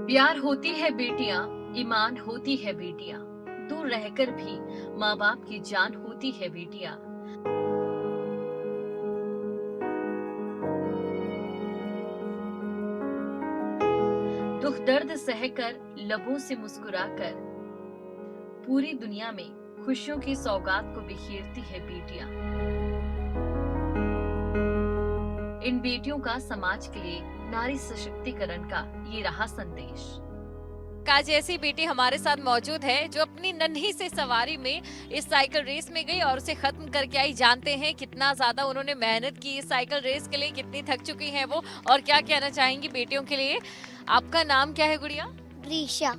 प्यार होती है बेटियां, ईमान होती है बेटियां, दूर रहकर भी माँ बाप की जान होती है बेटियां। दुख दर्द सहकर, लबों से मुस्कुराकर, पूरी दुनिया में खुशियों की सौगात को बिखेरती है बेटियां। इन बेटियों का समाज के लिए नारी सशक्तिकरण का ये रहा संदेश। आज ऐसी बेटी हमारे साथ मौजूद है जो अपनी नन्ही से सवारी में इस साइकिल रेस में गई और उसे खत्म करके आई। जानते हैं कितना ज्यादा उन्होंने मेहनत की इस साइकिल रेस के लिए, कितनी थक चुकी हैं वो और क्या कहना चाहेंगी बेटियों के लिए। आपका नाम क्या है गुड़िया? प्रीशा।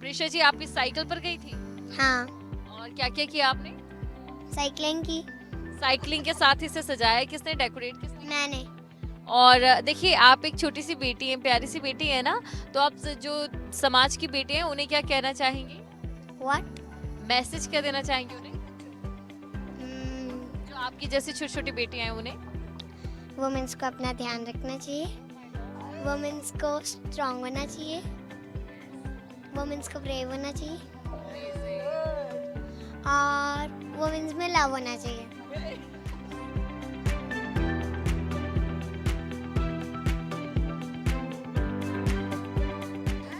प्रीशा जी, आप इस साइकिल पर गई थी? हाँ। और क्या क्या किया आपने? साइकिलिंग की। साइकिलिंग के साथ इसे सजाया किसने, डेकोरेट किसने? मैंने। और देखिए, आप एक छोटी सी बेटी है, प्यारी सी बेटी है ना, तो आप जो समाज की बेटी हैं उन्हें क्या कहना चाहेंगी? व्हाट? मैसेज क्या देना चाहेंगी उन्हें, जो आपकी जैसी छोटी छोटी बेटियां हैं उन्हें? वुमेन्स को अपना ध्यान रखना चाहिए, वुमेन्स को स्ट्रांग होना चाहिए, वुमेन्स को ब्रेव होना चाहिए और वुमेन्स में लव होना चाहिए।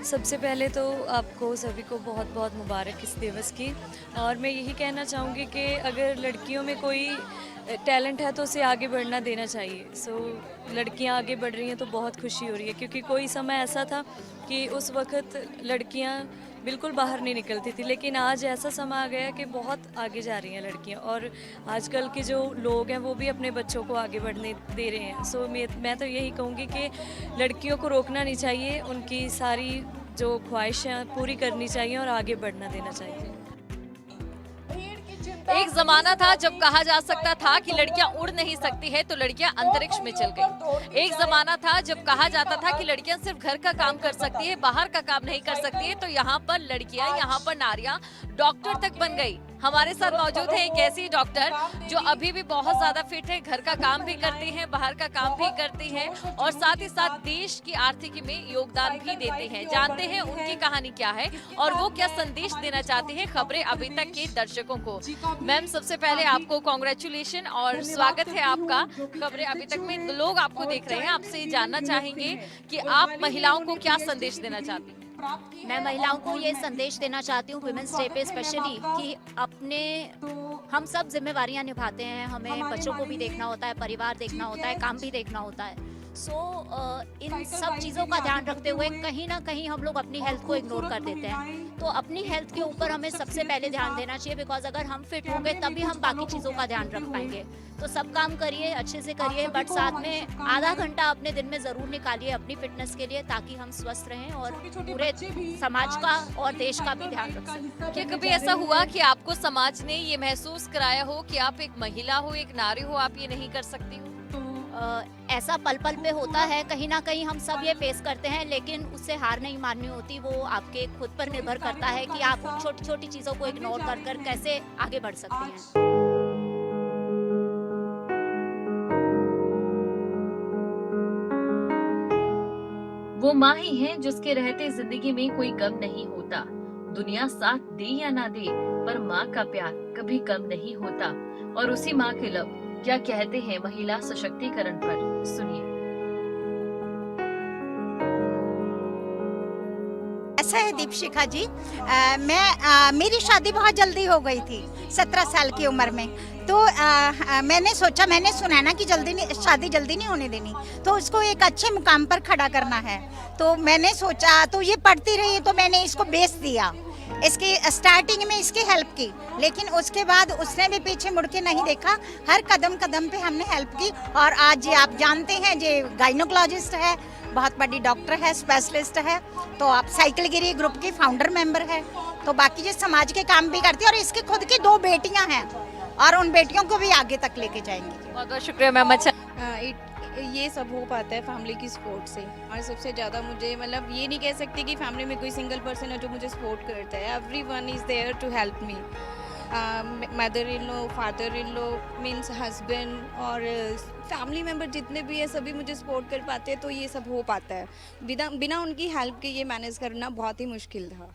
सबसे पहले तो आपको सभी को बहुत बहुत मुबारक इस दिवस की। और मैं यही कहना चाहूँगी कि अगर लड़कियों में कोई टैलेंट है तो उसे आगे बढ़ना देना चाहिए। लड़कियां आगे बढ़ रही हैं तो बहुत खुशी हो रही है, क्योंकि कोई समय ऐसा था कि उस वक्त लड़कियां बिल्कुल बाहर नहीं निकलती थी, लेकिन आज ऐसा समय आ गया कि बहुत आगे जा रही हैं लड़कियां। और आजकल के जो लोग हैं वो भी अपने बच्चों को आगे बढ़ने दे रहे हैं। मैं तो यही कहूँगी कि लड़कियों को रोकना नहीं चाहिए, उनकी सारी जो ख्वाहिशें पूरी करनी चाहिए और आगे बढ़ना देना चाहिए। एक जमाना था जब कहा जा सकता था कि लड़कियां उड़ नहीं सकती है तो लड़कियां अंतरिक्ष में चल गई। एक जमाना था जब कहा जाता था कि लड़कियां सिर्फ घर का काम कर सकती है, बाहर का काम नहीं कर सकती है, तो यहाँ पर लड़कियां, यहाँ पर नारियां डॉक्टर तक बन गई। हमारे साथ मौजूद है एक ऐसी डॉक्टर जो अभी भी बहुत ज्यादा फिट है, घर का काम भी करती हैं, बाहर का काम भी करती हैं और साथ ही साथ देश की आर्थिकी में योगदान भी देते हैं। जानते हैं उनकी कहानी क्या है और वो क्या संदेश देना चाहती है खबरें अभी तक के दर्शकों को। मैम, सबसे पहले आपको कांग्रेचुलेशन और स्वागत है आपका खबरें अभी तक में। लोग आपको देख रहे हैं, आपसे जानना चाहेंगे कि आप महिलाओं को क्या संदेश देना चाहती हैं? मैं महिलाओं को ये संदेश देना चाहती हूँ वुमेन्स डे पे स्पेशली कि हम सब जिम्मेवारियां निभाते हैं, हमें बच्चों को भी देखना होता है, परिवार देखना होता है, काम भी देखना होता है। इन सब चीज़ों का ध्यान रखते हुए कहीं ना कहीं हम लोग अपनी हेल्थ को इग्नोर कर देते हैं। तो अपनी हेल्थ के ऊपर हमें सबसे पहले ध्यान देना चाहिए, बिकॉज अगर हम फिट होंगे तभी हम बाकी चीज़ों का ध्यान रख पाएंगे। तो सब काम करिए, अच्छे से करिए, बट साथ में आधा घंटा अपने दिन में ज़रूर निकालिए अपनी फिटनेस के लिए, ताकि हम स्वस्थ रहें और पूरे समाज का और देश का भी ध्यान रख सकें। क्या कभी ऐसा हुआ कि आपको समाज ने ये महसूस कराया हो कि आप एक महिला हो, एक नारी हो, आप ये नहीं कर सकती हो? ऐसा पल पल पे होता है, कहीं ना कहीं हम सब ये फेस करते हैं, लेकिन उससे हार नहीं माननी होती। वो आपके खुद पर निर्भर करता है कि आप उन छोटी छोटी चीज़ों को इग्नोर कर कर कैसे आगे बढ़ सकती हैं। वो माँ ही है जिसके रहते जिंदगी में कोई गम नहीं होता। दुनिया साथ दे या ना दे, पर माँ का प्यार कभी कम नहीं होता। और उसी माँ के लब क्या कहते हैं महिला सशक्तिकरण पर, सुनिए। ऐसा है दीपशिखा जी, मेरी शादी बहुत जल्दी हो गई थी, 17 साल की उम्र में। तो मैंने सुना ना कि शादी जल्दी नहीं होने देनी, तो उसको एक अच्छे मुकाम पर खड़ा करना है। तो मैंने सोचा, तो ये पढ़ती रही, तो मैंने इसको बेच दिया। इसकी स्टार्टिंग में इसकी हेल्प की, लेकिन उसके बाद उसने भी पीछे मुड़ के नहीं देखा। हर कदम कदम पे हमने हेल्प की। और आज ये आप जानते हैं, ये गायनोकोलॉजिस्ट है, बहुत बड़ी डॉक्टर है, स्पेशलिस्ट है। तो आप साइकिल गिरी ग्रुप की फाउंडर मेंबर है। तो बाकी जो समाज के काम भी करती है। और इसकी खुद की 2 बेटियां हैं और उन बेटियों को भी आगे तक लेके जाएंगी। बहुत बहुत शुक्रिया मैम। अच्छा, ये सब हो पाता है फैमिली की सपोर्ट से। और सबसे ज़्यादा मुझे मतलब ये नहीं कह सकती कि फैमिली में कोई सिंगल पर्सन है जो मुझे सपोर्ट करता है। Everyone is there to help me. Mother in law, father in law, means husband और फैमिली मेम्बर जितने भी है सभी मुझे सपोर्ट कर पाते हैं, तो ये सब हो पाता है। बिना बिना उनकी हेल्प के ये मैनेज करना बहुत ही मुश्किल था।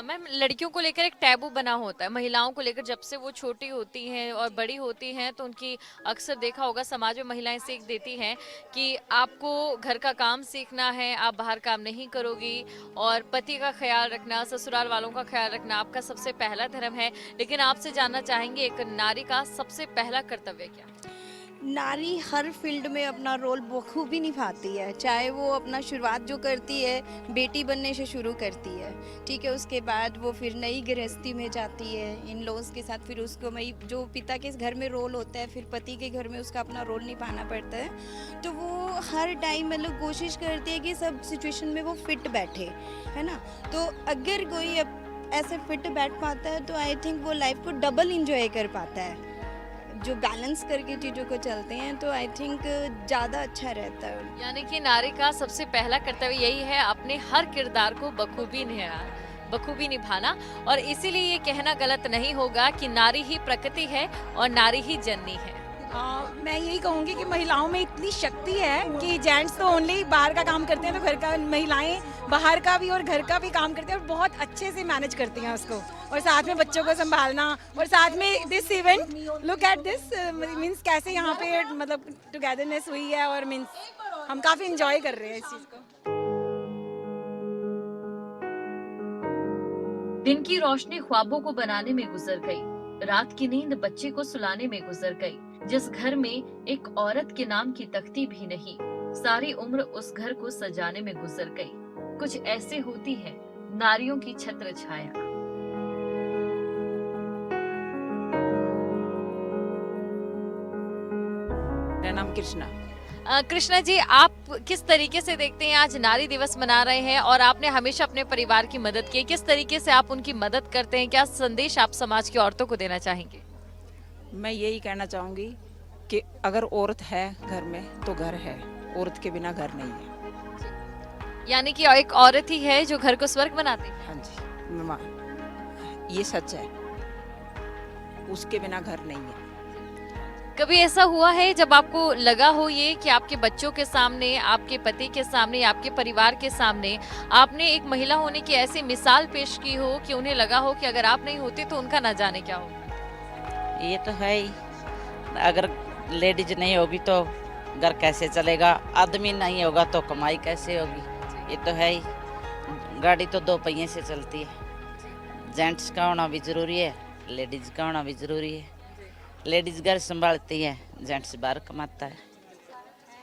मैम, लड़कियों को लेकर एक टैबू बना होता है, महिलाओं को लेकर जब से वो छोटी होती हैं और बड़ी होती हैं तो उनकी अक्सर देखा होगा समाज में महिलाएं सीख देती हैं कि आपको घर का काम सीखना है, आप बाहर काम नहीं करोगी, और पति का ख्याल रखना, ससुराल वालों का ख्याल रखना आपका सबसे पहला धर्म है। लेकिन आपसे जानना चाहेंगे एक नारी का सबसे पहला कर्तव्य क्या है? नारी हर फील्ड में अपना रोल बखूबी निभाती है, चाहे वो अपना शुरुआत जो करती है बेटी बनने से शुरू करती है, ठीक है, उसके बाद वो फिर नई गृहस्थी में जाती है इन लॉज के साथ, फिर उसको मई जो पिता के घर में रोल होता है, फिर पति के घर में उसका अपना रोल निभाना पड़ता है। तो वो हर टाइम मतलब कोशिश करती है कि सब सिचुएशन में वो फिट बैठे, है ना। तो अगर कोई ऐसे फिट बैठ पाता है तो आई थिंक वो लाइफ को डबल इंजॉय कर पाता है। जो बैलेंस करके चीज़ों को चलते हैं तो आई थिंक ज़्यादा अच्छा रहता है। यानी कि नारी का सबसे पहला कर्तव्य यही है अपने हर किरदार को बखूबी निभाना, और इसीलिए ये कहना गलत नहीं होगा कि नारी ही प्रकृति है और नारी ही जननी है। मैं यही कहूँगी कि महिलाओं में इतनी शक्ति है कि जेंट्स तो ओनली बाहर का काम करते हैं, तो घर का, महिलाएं बाहर का भी और घर का भी काम करते हैं और बहुत अच्छे से मैनेज करती हैं उसको, और साथ में बच्चों को संभालना, और साथ में this event, look at this, means कैसे यहाँ पे मतलब टुगेदरनेस हुई है, और मीन्स हम काफ़ी इंजॉय कर रहे हैं इस चीज़ को। दिन की रोशनी ख्वाबों को बनाने में गुजर गई, रात की नींद बच्चे को सुलाने में गुजर गई। जिस घर में एक औरत के नाम की तख्ती भी नहीं, सारी उम्र उस घर को सजाने में गुजर गई। कुछ ऐसे होती है नारियों की छत्र छाया। मेरा नाम कृष्णा। कृष्णा जी, आप किस तरीके से देखते हैं आज नारी दिवस मना रहे हैं और आपने हमेशा अपने परिवार की मदद की, किस तरीके से आप उनकी मदद करते हैं, क्या संदेश आप समाज की औरतों को देना चाहेंगे? मैं यही कहना चाहूँगी कि अगर औरत है घर में तो घर है, औरत के बिना घर नहीं है। यानी कि एक औरत ही है जो घर को स्वर्ग बनाती है। हाँ जी, ये सच है, उसके बिना घर नहीं है। कभी ऐसा हुआ है जब आपको लगा हो ये कि आपके बच्चों के सामने, आपके पति के सामने, आपके परिवार के सामने आपने एक महिला होने की ऐसी मिसाल पेश की हो कि उन्हें लगा हो कि अगर आप नहीं होती तो उनका न जाने क्या हो? ये तो है ही, अगर लेडीज नहीं होगी तो घर कैसे चलेगा, आदमी नहीं होगा तो कमाई कैसे होगी, ये तो है ही। गाड़ी तो दो पहिए से चलती है, जेंट्स का होना भी जरूरी है, लेडीज का होना भी जरूरी है। लेडीज घर संभालती है, जेंट्स बाहर कमाता है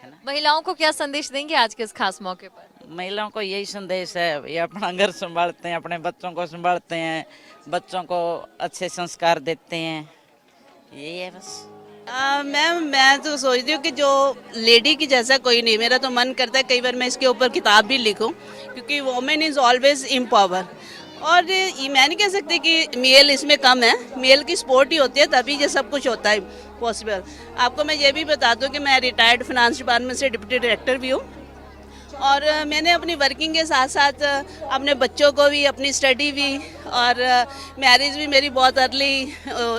ना। महिलाओं को क्या संदेश देंगे आज के इस खास मौके पर? महिलाओं को यही संदेश है, ये अपना घर संभालते हैं, अपने बच्चों को संभालते हैं, बच्चों को अच्छे संस्कार देते हैं, यही है बस। मैम, मैं तो सोचती हूँ कि जो लेडी की जैसा कोई नहीं, मेरा तो मन करता है कई बार मैं इसके ऊपर किताब भी लिखूं, क्योंकि वोमेन इज़ ऑलवेज एम्पावर। और ये मैं नहीं कह सकती कि मेल इसमें कम है, मेल की सपोर्ट ही होती है तभी ये सब कुछ होता है पॉसिबल। आपको मैं ये भी बता दूं कि मैं रिटायर्ड फाइनेंस डिपार्टमेंट से डिप्टी डायरेक्टर भी हूँ, और मैंने अपनी वर्किंग के साथ साथ अपने बच्चों को भी, अपनी स्टडी भी, और मैरिज भी मेरी बहुत अर्ली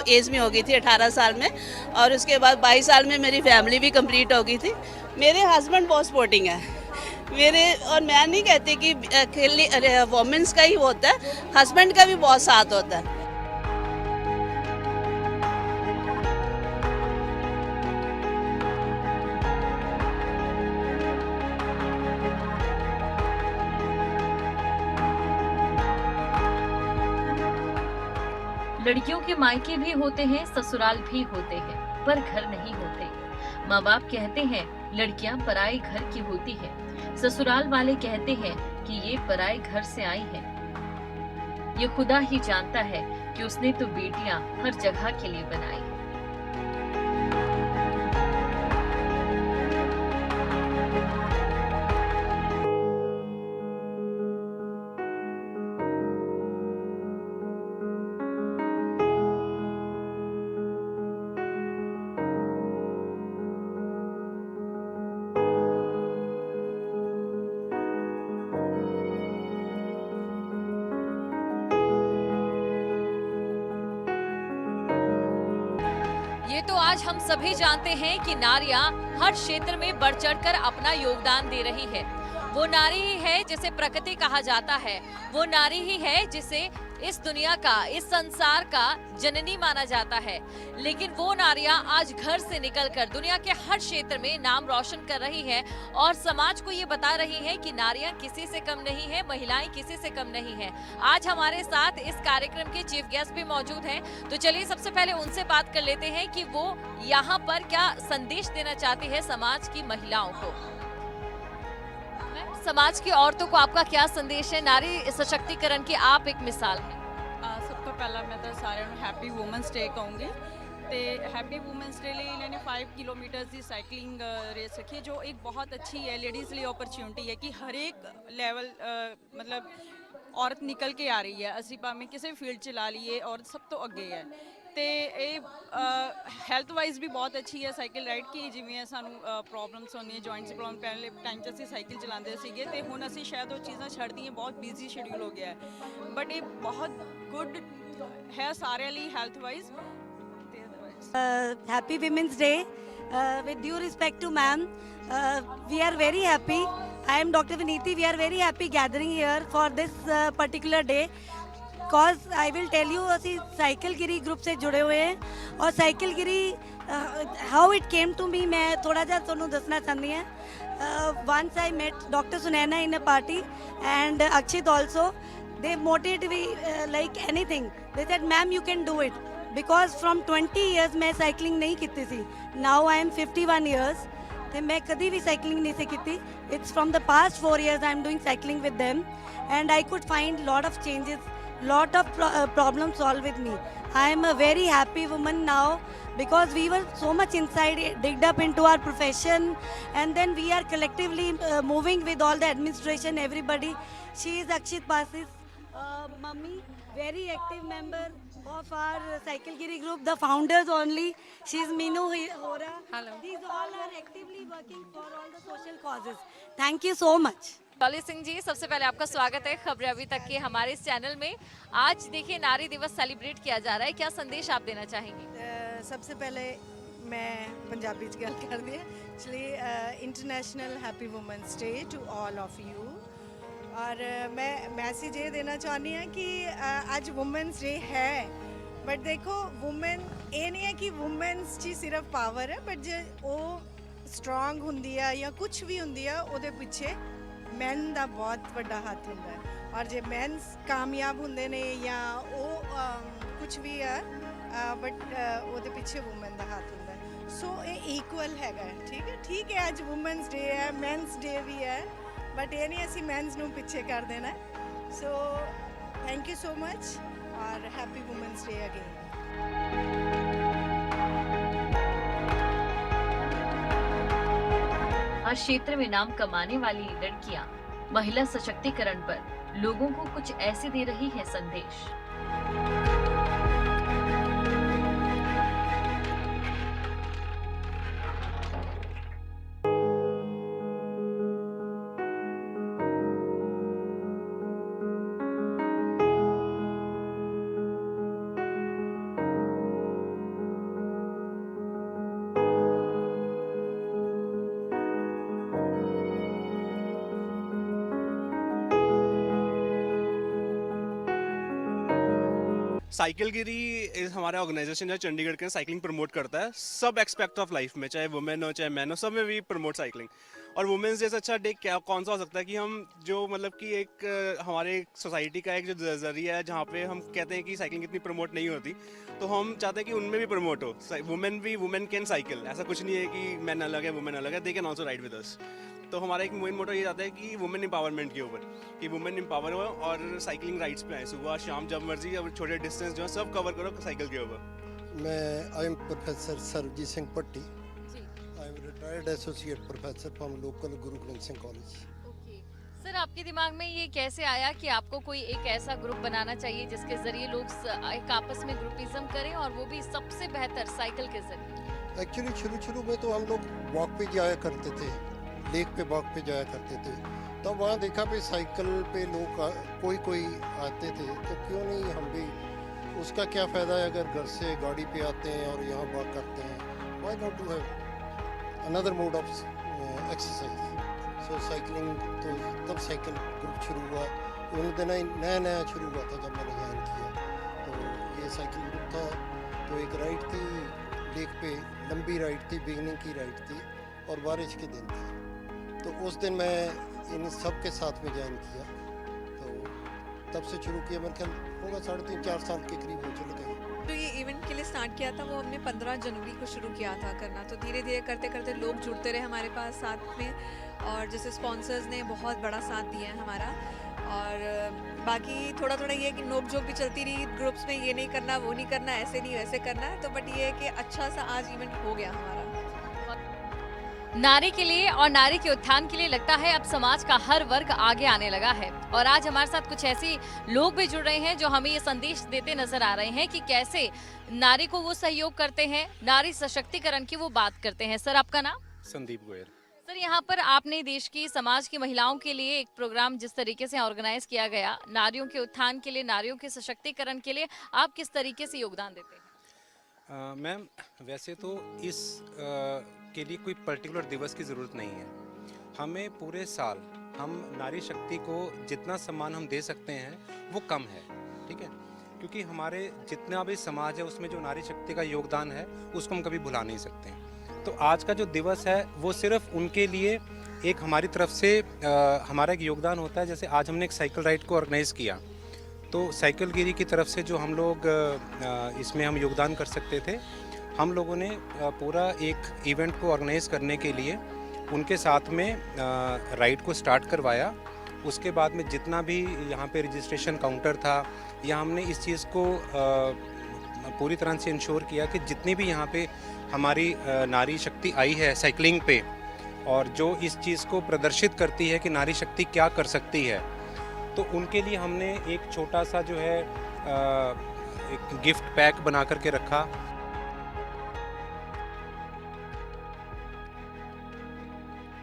एज में हो गई थी, 18 साल में, और उसके बाद 22 साल में मेरी फैमिली भी कंप्लीट हो गई थी। मेरे हस्बैंड बहुत सपोर्टिंग है मेरे, और मैं नहीं कहती कि खाली वोमेंस का ही होता है, हस्बैंड का भी बहुत साथ होता है। लड़कियों के मायके भी होते हैं, ससुराल भी होते हैं, पर घर नहीं होते। माँ बाप कहते हैं लड़कियां पराए घर की होती हैं, ससुराल वाले कहते हैं कि ये पराए घर से आई हैं। ये खुदा ही जानता है कि उसने तो बेटियां हर जगह के लिए बनाई हैं। ये तो आज हम सभी जानते हैं कि नारियां हर क्षेत्र में बढ़ चढ़कर अपना योगदान दे रही है। वो नारी ही है जिसे प्रकृति कहा जाता है, वो नारी ही है जिसे इस दुनिया का, इस संसार का जननी माना जाता है। लेकिन वो नारियां आज घर से निकलकर दुनिया के हर क्षेत्र में नाम रोशन कर रही है और समाज को ये बता रही है कि नारियां किसी से कम नहीं है, महिलाएं किसी से कम नहीं है। आज हमारे साथ इस कार्यक्रम के चीफ गेस्ट भी मौजूद हैं, तो चलिए सबसे पहले उनसे बात कर लेते हैं कि वो यहाँ पर क्या संदेश देना चाहती है समाज की महिलाओं को। समाज की औरतों को आपका क्या संदेश है? नारी सशक्तिकरण की आप एक मिसाल हैं। ਸਭ ਤੋਂ ਪਹਿਲਾਂ ਮੈਂ ਤਾਂ ਸਾਰਿਆਂ ਨੂੰ ਹੈਪੀ ਵੂਮਨਸ ਡੇ ਕਹੂੰਗੀ ਤੇ ਹੈਪੀ ਵੂਮਨਸ ਡੇ ਲਈ ਇਹਨਾਂ ਨੇ 5 ਕਿਲੋਮੀਟਰ ਦੀ ਸਾਈਕਲਿੰਗ ਰੇਸ ਰੱਖੀ ਹੈ, ਜੋ ਇੱਕ ਬਹੁਤ ਅੱਛੀ ਹੈ ਲੇਡੀਜ਼ ਲਈ ਓਪਰਚੁਨਿਟੀ ਹੈ ਕਿ ਹਰੇਕ ਲੈਵਲ ਮਤਲਬ ਔਰਤ ਨਿਕਲ ਕੇ ਆ ਰਹੀ ਹੈ। ਅਸੀਂ ਭਾਵੇਂ ਕਿਸੇ ਫੀਲਡ ਚ ਲਾ ਲਈਏ, ਔਰਤ ਸਭ ਤੋਂ ਅੱਗੇ ਹੈ ਤੇ ਇਹ ਹੈਲਥ ਵਾਈਜ਼ ਵੀ ਬਹੁਤ ਅੱਛੀ ਹੈ ਸਾਈਕਲ ਰਾਈਡ ਕਿ ਜਿਵੇਂ ਸਾਨੂੰ ਪ੍ਰੋਬਲਮਸ ਹੁੰਦੀਆਂ ਜੁਆਇੰਟਸ ਦੀ ਪ੍ਰੋਬਲਮ, ਪਹਿਲੇ ਟਾਈਮ 'ਚ ਅਸੀਂ ਸਾਈਕਲ ਚਲਾਉਂਦੇ ਸੀਗੇ ਤੇ ਹੁਣ ਅਸੀਂ ਸ਼ਾਇਦ ਉਹ ਚੀਜ਼ਾਂ ਛੱਡਦੀਆਂ, ਬਹੁਤ ਬਿਜ਼ੀ ਸ਼ਡਿਊਲ ਹੋ ਗਿਆ ਹੈ, ਬਟ ਇਹ ਬਹੁਤ ਗੁੱਡ ਹੈ ਸਾਰਿਆਂ ਲਈ health wise. Happy Women's Day. With due respect to ma'am, we are very happy. I am Dr. Viniti. We are very happy gathering here for this particular day. Cause I will tell you, ਅਸੀਂ cycle ਗਿਰੀ group से जुड़े हुए हैं और cycle Giri how it came to me मैं थोड़ा ਜਿਹਾ ਤੁਹਾਨੂੰ ਦੱਸਣਾ ਚਾਹੁੰਦੀ ਹਾਂ। Once I met Dr. Sunaina in a party and Akshit also. They motivated me like anything. They said, "Ma'am, you can do it." Because from 20 years मैं cycling नहीं की थी. Now I am 51 years. ਤੇ मैं कभी भी cycling नहीं से की। It's from the past 4 years I am doing cycling with them, and I could find lot of changes, lot of problems solved with me. I am a very happy woman now because we were so much inside, digged up into our profession, and then we are collectively moving with all the administration, everybody. She is Akshit Basis. Mummy, very active member of our Cycle Giri group, the founders only. She is Minu Hora. Hello. These all are actively working for all the social causes. Thank you so much. Dolly Singh ji, सबसे पहले आपका स्वागत है खबरें अभी तक के हमारे इस चैनल में। आज देखिए नारी दिवस सेलिब्रेट किया जा रहा है, क्या संदेश आप देना चाहेंगे? सबसे पहले मैं पंजाबी च गल कर दी actually international happy women's day to all of you. और मैं मैसेज ये देना चाहनी हाँ कि अज वुमेंस डे है, बट देखो वुमेन ये नहीं है कि वुमेंस ची सिर्फ पावर है, बट जो वो स्ट्रोंग होंगी है या कुछ भी होंगी है वो पिछे मैन का बहुत बड़ा हाथ होंगे है। और जो मैन कामयाब होंगे ने या वो कुछ भी है, बट वो पिछे वुमेन का हाथ होंगे है। सो ये इक्वल है, ठीक है अज वुमेंस डे है, मैनस डे भी है, बट ये नहीं असी मैनस नू पिछे कर देना। So thank you so much और हैप्पी वुमेंस डे अगेन। हर क्षेत्र में नाम कमाने वाली लड़कियां महिला सशक्तिकरण पर लोगों को कुछ ऐसे दे रही है संदेश। साइकिल गिरी हमारा ऑर्गेनाइजेशन जो चंडीगढ़ के साइकिलिंग प्रमोट करता है सब एक्सपेक्ट ऑफ लाइफ में, चाहे वुमेन हो चाहे मैन हो, सब में भी प्रमोट साइकिलिंग। और वुमेन्स डे से अच्छा डे क्या कौन सा हो सकता है कि हम जो मतलब कि एक हमारे सोसाइटी का एक जो जरिया है जहाँ पे हम कहते हैं कि साइकिलिंग इतनी प्रमोट नहीं होती, तो हम चाहते हैं कि उनमें भी प्रमोट हो। वुमेन कैन साइकिल, ऐसा कुछ नहीं है कि मैन अलग है वुमेन अलग है, they can also ride with us. तो हमारा एक मेन मोटो ये जाता है कि वुमेन एम्पावरमेंट के ऊपर, कि वुमेन एम्पावर हो और साइकिलिंग राइड्स पे आए, सुबह शाम जब मर्जी, अब छोटे डिस्टेंस जो है सब कवर करो साइकिल के ऊपर। मैं I am professor Sarabjit Singh Bhatti. I am retired associate professor from local Guru Gobind Singh college. Sir, आपके दिमाग में ये कैसे आया कि आपको कोई एक ऐसा ग्रुप बनाना चाहिए जिसके जरिए लोग एक आपस में ग्रुपिज्म करें और वो भी सबसे बेहतर साइकिल के जरिए? एक्चुअली शुरू में तो हम लोग वॉक पे जाया करते थे, लेक पे वॉक पे जाया करते थे, तब वहाँ देखा भी साइकिल पे लोग कोई आते थे, तो क्यों नहीं हम भी उसका क्या फ़ायदा है अगर घर से गाड़ी पे आते हैं और यहाँ वॉक करते हैं। Why not to have another mode of exercise. So cycling तो तब साइकिल ग्रुप शुरू हुआ, उन दिनों नया नया शुरू हुआ था जब मैंने ज्वाइन किया। तो ये साइकिल ग्रुप था, तो एक राइड थी लेक पे, लंबी राइड थी, बिगनिंग की राइड थी और बारिश के दिन थी। तो उस दिन मैं इन सब के साथ में ज्वाइन किया, तो तब से शुरू किया। मेरे ख्याल होगा 3.5-4 साल के करीब हो चले गए। तो ये इवेंट के लिए स्टार्ट किया था वो हमने 15 जनवरी को शुरू किया था करना। तो धीरे धीरे करते करते लोग जुड़ते रहे हमारे पास साथ में, और जैसे स्पॉन्सर्स ने बहुत बड़ा साथ दिया है हमारा। और बाकी थोड़ा थोड़ा ये है कि नोक झोंक भी चलती रही ग्रुप्स में, ये नहीं करना वो नहीं करना, ऐसे नहीं वैसे करना है। तो बट ये है कि अच्छा सा आज इवेंट हो गया हमारा। नारी के लिए और नारी के उत्थान के लिए लगता है अब समाज का हर वर्ग आगे आने लगा है। और आज हमारे साथ कुछ ऐसे लोग भी जुड़ रहे हैं जो हमें ये संदेश देते नजर आ रहे हैं कि कैसे नारी को वो सहयोग करते हैं, नारी सशक्तिकरण की वो बात करते हैं। सर, आपका नाम? संदीप गोयल। सर, यहाँ पर आपने देश की समाज की महिलाओं के लिए एक प्रोग्राम जिस तरीके से ऑर्गेनाइज किया गया, नारियों के उत्थान के लिए, नारियों के सशक्तिकरण के लिए, आप किस तरीके से योगदान देते हैं? मैम, वैसे तो इस के लिए कोई पर्टिकुलर दिवस की ज़रूरत नहीं है। हमें पूरे साल हम नारी शक्ति को जितना सम्मान हम दे सकते हैं वो कम है, ठीक है, क्योंकि हमारे जितना भी समाज है उसमें जो नारी शक्ति का योगदान है उसको हम कभी भुला नहीं सकते। तो आज का जो दिवस है वो सिर्फ उनके लिए एक हमारी तरफ से हमारा एक योगदान होता है। जैसे आज हमने एक साइकिल राइड को ऑर्गेनाइज़ किया, तो साइकिल गिरी की तरफ से जो हम लोग इसमें हम योगदान कर सकते थे, हम लोगों ने पूरा एक इवेंट को ऑर्गेनाइज करने के लिए उनके साथ में राइड को स्टार्ट करवाया। उसके बाद में जितना भी यहाँ पे रजिस्ट्रेशन काउंटर था, या हमने इस चीज़ को पूरी तरह से इंश्योर किया कि जितनी भी यहाँ पे हमारी नारी शक्ति आई है साइकिलिंग पे, और जो इस चीज़ को प्रदर्शित करती है कि नारी शक्ति क्या कर सकती है, तो उनके लिए हमने एक छोटा सा जो है एक गिफ्ट पैक बना करके रखा।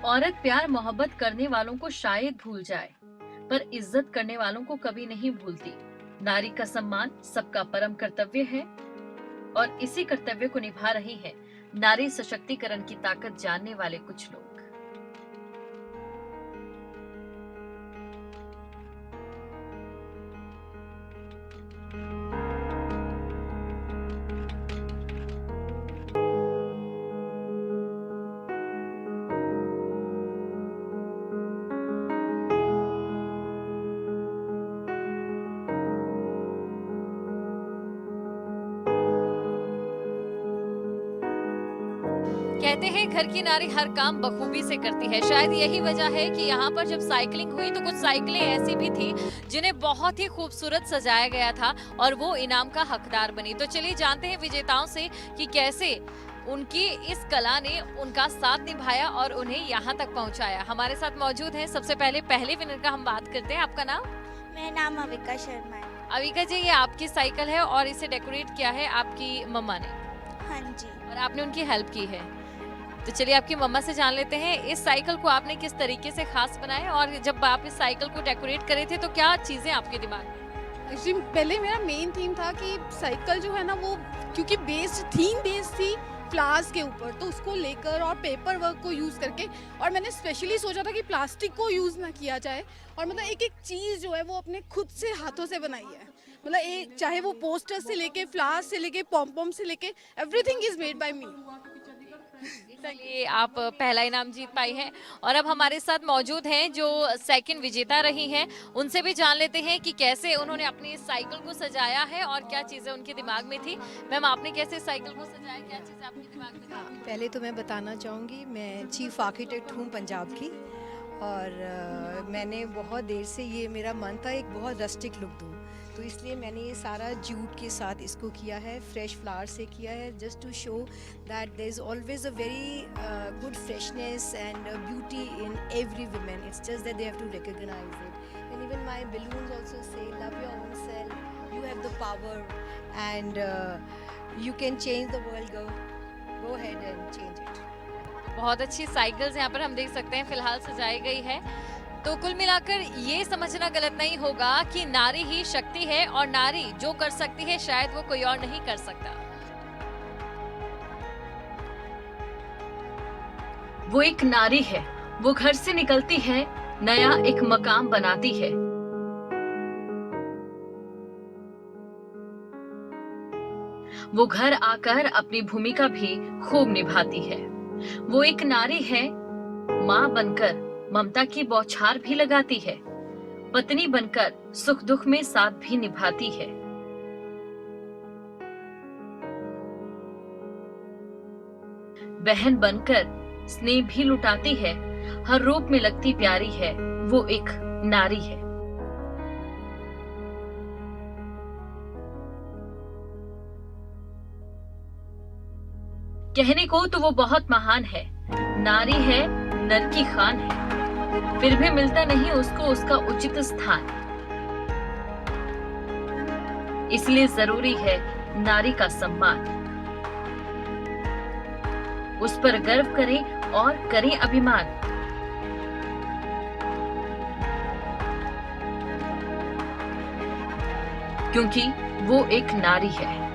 औरत प्यार मोहब्बत करने वालों को शायद भूल जाए, पर इज्जत करने वालों को कभी नहीं भूलती। नारी का सम्मान सबका परम कर्तव्य है और इसी कर्तव्य को निभा रही है नारी सशक्तिकरण की ताकत जानने वाले कुछ लोग। कहते हैं घर की नारी हर काम बखूबी से करती है। शायद यही वजह है कि यहाँ पर जब साइकिलिंग हुई तो कुछ साइकिलें ऐसी भी थी जिन्हें बहुत ही खूबसूरत सजाया गया था और वो इनाम का हकदार बनी। तो चलिए जानते हैं विजेताओं से कि कैसे उनकी इस कला ने उनका साथ निभाया और उन्हें यहाँ तक पहुँचाया। हमारे साथ मौजूद हैं सबसे पहले विनर का हम बात करते हैं। आपका नाम? मेरा नाम अविका शर्मा है। अविका जी, ये आपकी साइकिल है और इसे डेकोरेट किया है आपकी मम्मा ने? हाँ जी। और आपने उनकी हेल्प की है। तो चलिए आपकी मम्मा से जान लेते हैं इस साइकिल को आपने किस तरीके से खास बनाया, और जब आप इस साइकिल को डेकोरेट करे थे तो क्या चीजें आपके दिमाग में? एक्चुअली पहले मेरा मेन थीम था कि साइकिल जो है ना वो, क्योंकि थीम बेस्ड थी फ्लावर्स के ऊपर, तो उसको लेकर और पेपर वर्क को यूज़ करके, और मैंने स्पेशली सोचा था कि प्लास्टिक को यूज़ ना किया जाए, और मतलब एक एक चीज़ जो है वो अपने खुद से हाथों से बनाई है। मतलब एक चाहे वो पोस्टर से लेके फ्लावर्स से लेके पॉम से लेके एवरीथिंग इज मेड बाय मी। इसलिए आप पहला इनाम जीत पाई हैं। और अब हमारे साथ मौजूद हैं जो सेकंड विजेता रही हैं, उनसे भी जान लेते हैं कि कैसे उन्होंने अपनी साइकिल को सजाया है और क्या चीज़ें उनके दिमाग में थी। मैम, आपने कैसे साइकिल को सजाया, क्या चीज़ें आपके दिमाग में थी? पहले तो मैं बताना चाहूँगी, मैं चीफ आर्किटेक्ट हूँ पंजाब की, और मैंने बहुत देर से ये मेरा मन था एक बहुत रस्टिक लुक दूँ, तो इसलिए मैंने ये सारा जूट के साथ इसको किया है, फ्रेश फ्लावर से किया है, just to show that there is always a very good freshness and beauty in every woman. It's just that they have to recognise it, and even my balloons also say love your own self, you have the power and you can change the world, go ahead and change it. बहुत अच्छी cycles यहाँ पर हम देख सकते हैं फिलहाल सजाई गई है। तो कुल मिलाकर ये समझना गलत नहीं होगा कि नारी ही शक्ति है और नारी जो कर सकती है शायद वो कोई और नहीं कर सकता। वो एक नारी है, वो घर से निकलती है, नया एक मकाम बनाती है। वो घर आकर अपनी भूमिका भी खूब निभाती है। वो एक नारी है, माँ बनकर ममता की बौछार भी लगाती है, पत्नी बनकर सुख दुख में साथ भी निभाती है। बहन बनकर स्नेह भी लुटाती है, हर रूप में लगती प्यारी है, वो एक नारी है। कहने को तो वो बहुत महान है, नारी है, नर की खान है, फिर भी मिलता नहीं उसको उसका उचित स्थान। इसलिए जरूरी है नारी का सम्मान, उस पर गर्व करें और करें अभिमान। क्योंकि वो एक नारी है।